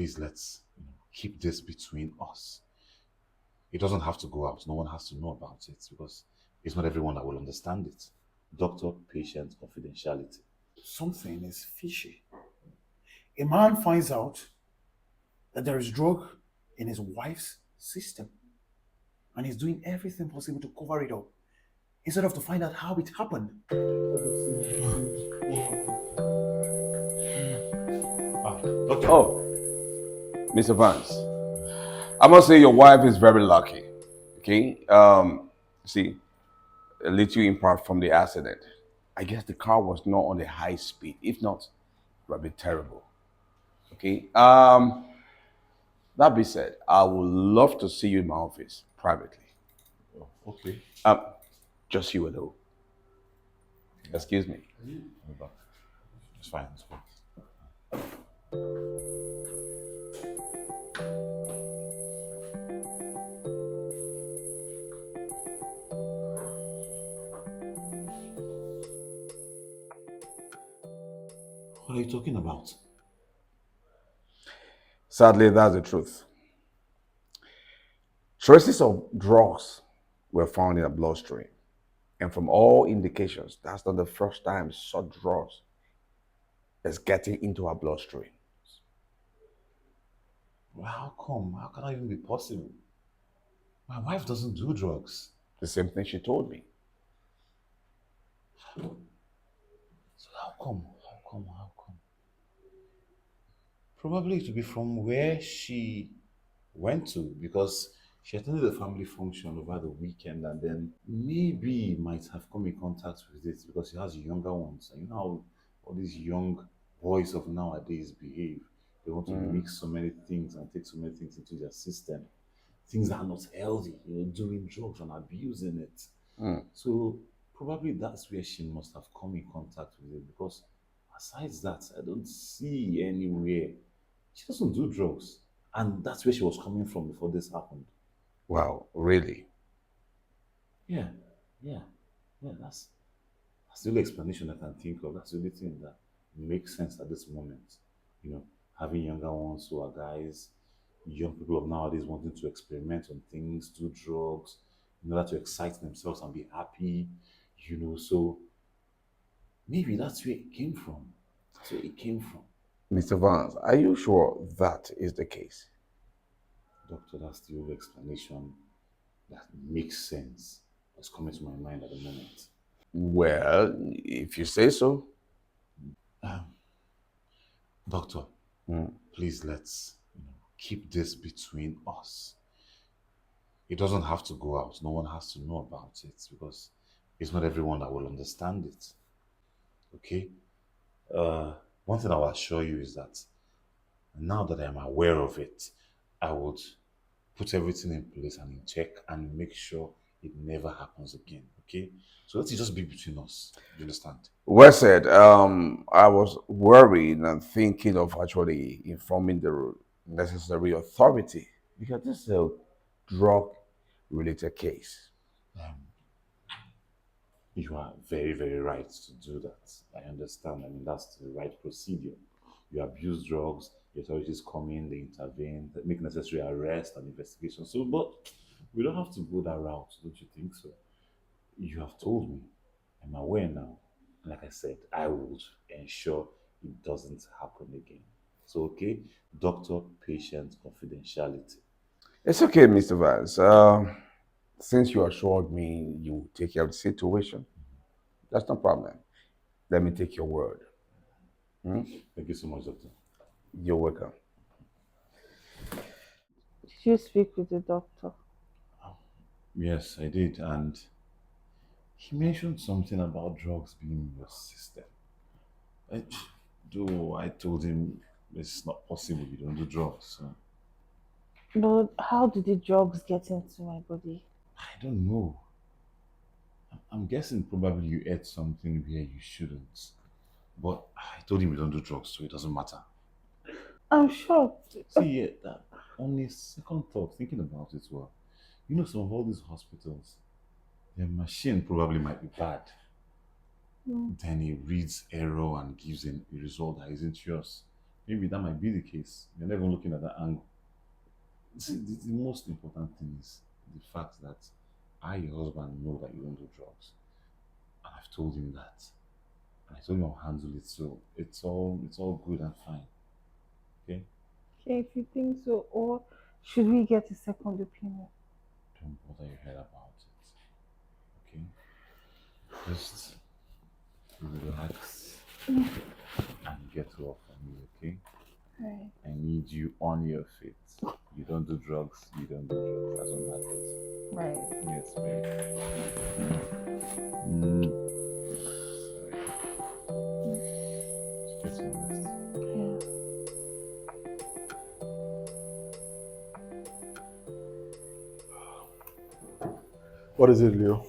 please let's keep this between us. It doesn't have to go out. No one has to know about it because it's not everyone that will understand it. Doctor-patient confidentiality. Something is fishy. A man finds out that there is drug in his wife's system and he's doing everything possible to cover it up instead of to find out how it happened. Doctor. Oh, Mr. Vance, I must say your wife is very lucky. Okay. See, a little impact from the accident. I guess the car was not on the high speed. If not, it would be terrible. Okay. That being said, I would love to see you in my office privately. Oh, okay. Um, just you alone. Excuse me. Go back. It's fine. It's fine. What are you talking about? Sadly, that's the truth. Traces of drugs were found in her bloodstream. And from all indications, that's not the first time such drugs is getting into her bloodstream. Well, how come? How can that even be possible? My wife doesn't do drugs. The same thing she told me. So how come? How come? How come? Probably to be from where she went to because she attended a family function over the weekend and then maybe might have come in contact with it because she has younger ones. And you know how all these young boys of nowadays behave. They want to mix so many things and take so many things into their system. Things that are not healthy, doing drugs and abusing it. So probably that's where she must have come in contact with it because aside that, I don't see anywhere. She doesn't do drugs. And that's where she was coming from before this happened. Wow, really? Yeah, yeah, yeah, that's the only explanation I can think of. That's the only thing that makes sense at this moment. Having younger ones who are guys, young people of nowadays wanting to experiment on things, do drugs, in order to excite themselves and be happy. So maybe that's where it came from. That's where it came from. Mr. Vance, are you sure that is the case? Doctor, that's the only explanation that makes sense. That's coming to my mind at the moment. Well, if you say so. Um, Doctor, please let's keep this between us. It doesn't have to go out. No one has to know about it because it's not everyone that will understand it. Okay? One thing I will assure you is that now that I'm aware of it, I would put everything in place and in check and make sure it never happens again. Okay? So let it just be between us. You understand? Well said. I was worried and thinking of actually informing the necessary authority because this is a drug-related case. You are very, very right to do that. I understand. I mean, that's the right procedure. You abuse drugs, the authorities come in, they intervene, they make necessary arrest and investigation. So, but we don't have to go that route, don't you think so? You have told me. I'm aware now. Like I said, I would ensure it doesn't happen again. So, okay, doctor patient confidentiality. It's okay, Mr. Vance. Since you assured me you will take care of the situation, that's no problem. Let me take your word. Thank you so much, doctor. You're welcome. Did you speak with the doctor? Yes, I did. And he mentioned something about drugs being in your system. I, though I told him it's not possible, you don't do drugs. So But how did the drugs get into my body? I don't know. I'm guessing probably you ate something where you shouldn't. But I told him we don't do drugs, so it doesn't matter. I'm shocked. See, yeah, on a second thought, thinking about it, well, some of all these hospitals, their machine probably might be bad. Then it reads error and gives a result that isn't yours. Maybe that might be the case. You're not even looking at that angle. See, the most important thing is the fact that I, your husband, know that you don't do drugs. And I've told him that. And I told him I'll handle it. So it's all good and fine. Okay? Okay, if you think so, or should we get a second opinion? Don't bother your head about it. Okay? Just relax and get well for me, okay? Right. I need you on your feet. You don't do drugs, you don't do drugs. That's what Right. matters. Yes, babe. Mm, sorry. Get some rest. Yeah. What is it, Leo?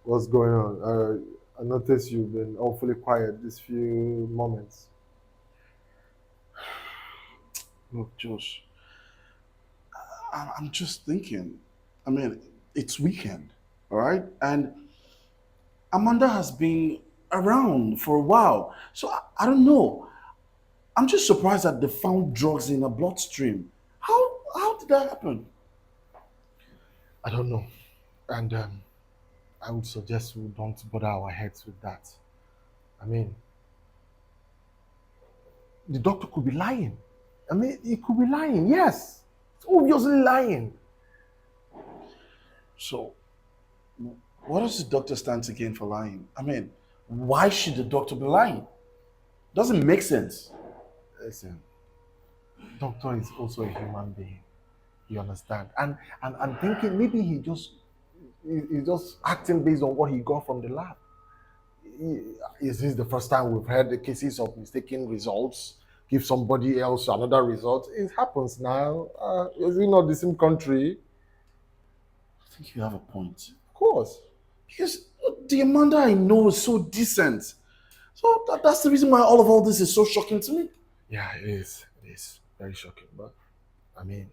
What's going on? I noticed you've been awfully quiet these few moments. Look, Josh, I'm just thinking. I mean, it's weekend, all right? And Amanda has been around for a while. So I don't know. I'm just surprised that they found drugs in her bloodstream. How did that happen? I don't know. And I would suggest we don't bother our heads with that. I mean, the doctor could be lying. I mean, he could be lying, yes. It's obviously lying. So, what does the doctor stand to gain for lying? I mean, why should the doctor be lying? Doesn't make sense. Listen, doctor is also a human being. You understand? And I'm thinking maybe he's just acting based on what he got from the lab. Is this the first time we've heard the cases of mistaken results? Give somebody else another result. It happens now. Is it not the same country? I think you have a point. Of course. Because the Amanda I know is so decent. So that's the reason why all this is so shocking to me. Yeah, it is. It is very shocking. But I mean,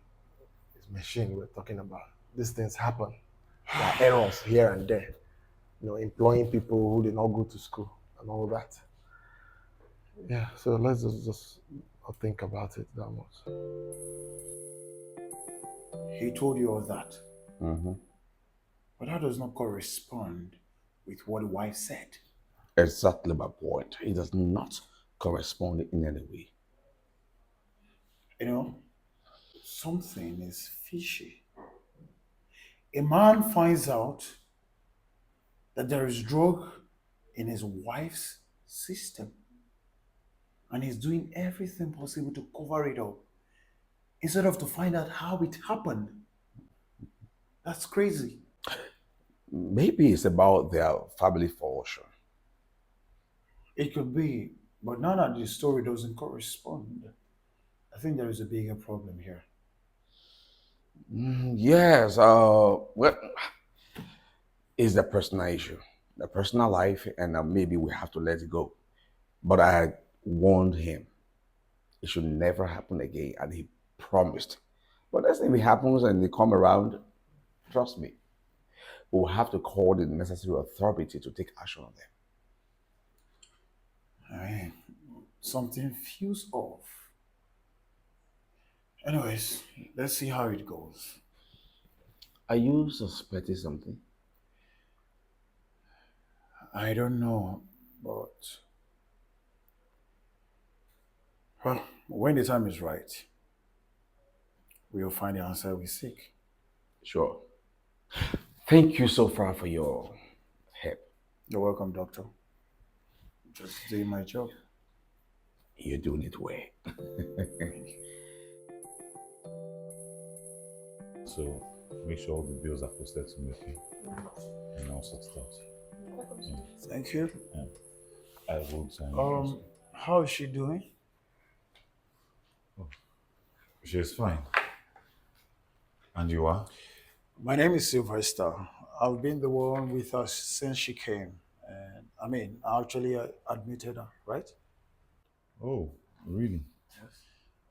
it's machine we're talking about. These things happen. There are errors here and there. Employing people who did not go to school and all that. Yeah, so let's just not think about it that much. He told you all that, Mm-hmm. but that does not correspond with what the wife said. Exactly my point. It does not correspond in any way. You know, something is fishy. A man finds out that there is drug in his wife's system, and he's doing everything possible to cover it up instead of to find out how it happened. That's crazy. Maybe it's about their family fortune. It could be, but now that the story doesn't correspond, I think there is a bigger problem here. Yes, well, it's the personal issue, the personal life, and maybe we have to let it go. But I warned him it should never happen again, and he promised. But let's say if it happens and they come around, trust me, we'll have to call the necessary authority to take action on them. I mean, something feels off. Anyways, let's see how it goes. Are you suspecting something? I don't know, but well, when the time is right, we'll find the answer we seek. Sure. Thank you so far for your help. You're welcome, doctor. Just doing my job. You're doing it well. So make sure all the bills are posted to me, okay? And I'll sort it out. Thank you. Yeah. I will How is she doing? she's fine. And you are? My name is Sylvester. I've been the one with her since she came. And I mean, I actually admitted her, right? Oh, really?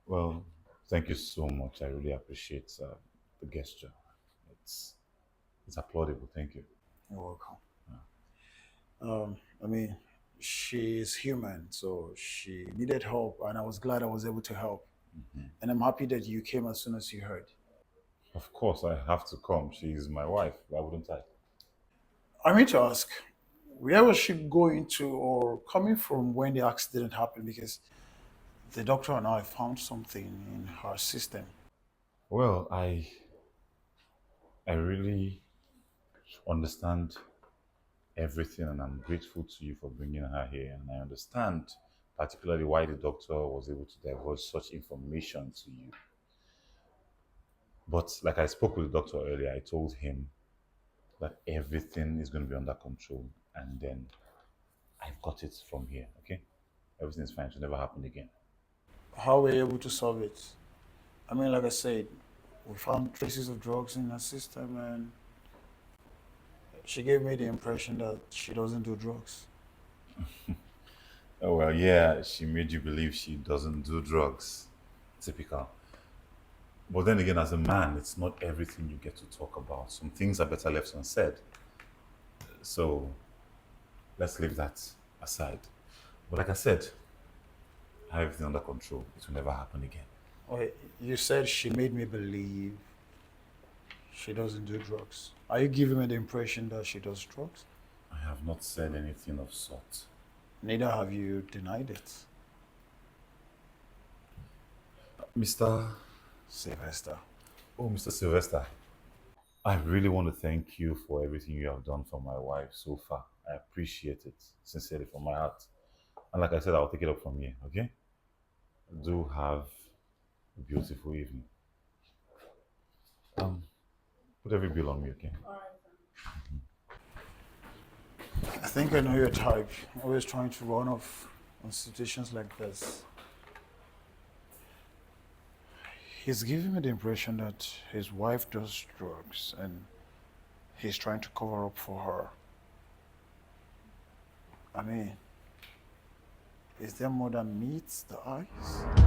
Well, thank you so much. I really appreciate the gesture. It's it's applaudable. Thank you. You're welcome. I mean, She is human, so she needed help, and I was glad I was able to help. And I'm happy that you came as soon as you heard. Of course, I have to come. She's my wife. Why wouldn't I? I mean to ask, where was she going to or coming from when the accident happened? Because the doctor and I found something in her system. Well, I really understand everything, and I'm grateful to you for bringing her here. And I understand particularly why the doctor was able to divulge such information to you. But like I spoke with the doctor earlier, I told him that everything is going to be under control, and then I've got it from here. Okay, everything's fine. It will never happen again. How were you able to solve it? I mean, like I said, we found traces of drugs in her system, and she gave me the impression that she doesn't do drugs. Oh well, yeah, she made you believe she doesn't do drugs. Typical. But then again, as a man, it's not everything you get to talk about. Some things are better left unsaid. So let's leave that aside. But like I said, I have everything under control. It will never happen again. Okay, you said she made me believe she doesn't do drugs. Are you giving me the impression that she does drugs? I have not said anything of sort. Neither have you denied it, Mr. Sylvester. Oh, Mr. Sylvester, I really want to thank you for everything you have done for my wife so far. I appreciate it sincerely from my heart. And like I said, I'll take it up from here, okay? Do have a beautiful evening. Um, put every bill on me, okay? I think I know your type. Always trying to run off on situations like this. He's giving me the impression that his wife does drugs and he's trying to cover up for her. I mean, is there more than meets the eyes?